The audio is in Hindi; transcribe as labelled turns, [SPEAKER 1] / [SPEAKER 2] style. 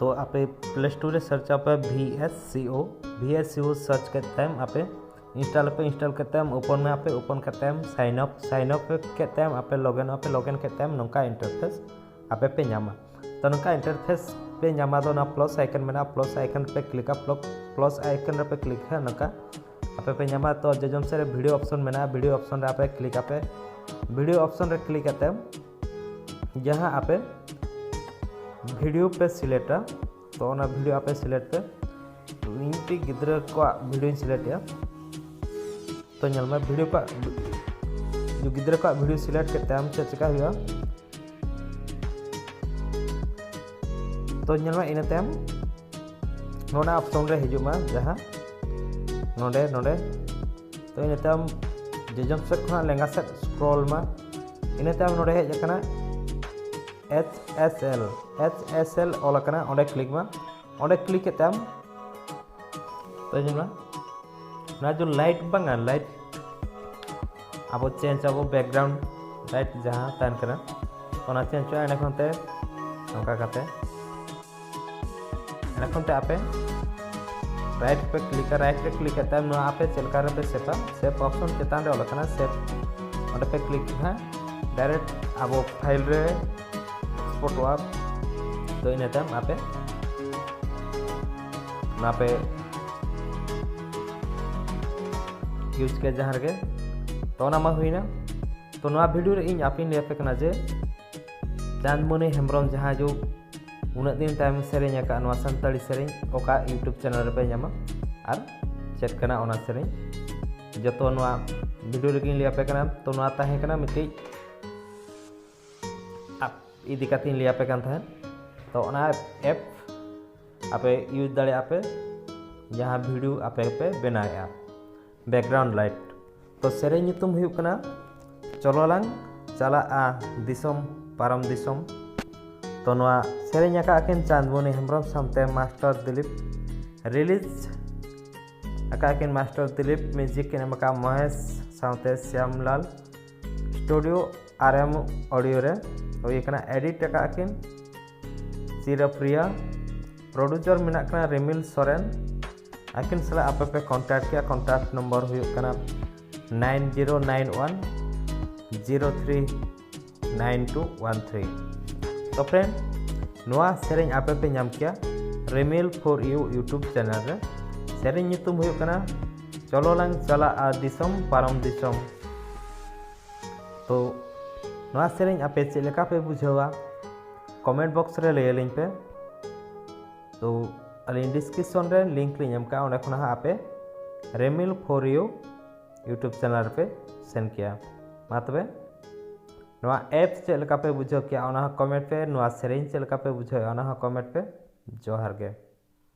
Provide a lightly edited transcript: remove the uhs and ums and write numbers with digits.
[SPEAKER 1] तो आपे प्ले स्टोर रे सर्च पे VSCO सर्च करते हैं आपे इंस्टॉल करते हैं ओपन में आपे ओपन करते हैं साइन अप करते हैं आपे लॉगिन करते हैं नौका इंटरफेस आपे पे नामा तो नौका इंटरफेस पे नामा दो ना प्लस आइकन में प्लस आइकन पे क्लिक प्लस आइकन पे क्लिक है नौका आपे पे नामा तो जजम से वीडियो ऑप्शन में वीडियो ऑप्शन रे आपे क्लिक आपे वीडियो ऑप्शन रे क्लिक करते हैं जहाँ आपे वीडियो पे सिलेक्ट तो ना वीडियो आपे सिलेक्ट पे इनटी गिद्रा को वीडियो सिलेक्ट या तो नल में वीडियो का जो गिद्रा का वीडियो सिलेक्ट करते हैं हम चिका हुआ तो नल में इन तम नोना ऑप्शन रे हिजुमा जहाँ नोडे तो इन तम जजम से खुना लेंगा से स्क्रॉल में इन तम नोडे है जकना HSL ऑल करना ओंडे क्लिक में ओंडे क्लिक करते हम तो जमा ना जो लाइट बंगा लाइट अब चेंज अब बैकग्राउंड लाइट जहाँ तन करना ओना चेंज हो एने खनते नौका करते एने खनते आपे राइट पे क्लिक करते हैं आपे चलकार पे सेप ऑप्शन चेतान रे ओल करना सेप ओंडे पे क्लिक है डायरेक्ट अब फाइल रे फोटो आप तो इन तम आपे यूज के जहाँ रे तो ना हुईना तो ना वीडियो रे इन आप लैपे कना जे चांदमणि हेम्ब्रम जहाँ जो उन दिन टाइम सेरें का संताली सेरें ओका यूट्यूब चैनल पे नामा और चेक करना ओना सेरें जो वीडियो रे लैपे कना तो ना ताहे कना मिट्टी इदी काती लियापे कान था तो ओना ऐप आपे यूज दाड़े आपे जहाँ वीडियो आपे पे बनाया बैकग्राउंड लाइट तो सेरें नितुम हुई कना चलो लांग चला दिसम पारम दिसम तो नवा सेरें का आकिन चांदमणि हेम्ब्रम सामते मास्टर दिलीप रिलीज आकिन मास्टर दिलीप म्यूजिक के नमका महेश सामते श्यामलाल स्टूडियो RM ऑडियो रे तो ये कना एडिट का आकिन चिरप्रिया प्रोड्यूसर में कना रिमिल सोरेन आकिन सला आप पे कांटेक्ट किया कांटेक्ट नंबर हुई कना 9091 039213 तो फ्रेंड नोआ सेरें आप पे नाम किया रिमिल फॉर यू यूट्यूब चैनल रे सेरें नितुम हुई कना चलो लांग चला दिसम पारम दिसम तो नोआ सेरें आपे चेलेका पे बुझावा कमेंट बॉक्स रे लैलिंग पे तो अलिंग डिस्क्रिप्शन रे लिंक लिंग एमका ओने खना आपे रिमिल फॉर यू यूट्यूब चैनल पे सेंड किया मा तबे नोआ ऐप चेलेका पे बुझाव किया ओना कमेंट पे नोआ सेरें चेलेका पे बुझाव ओना कमेंट पे जोहार गे।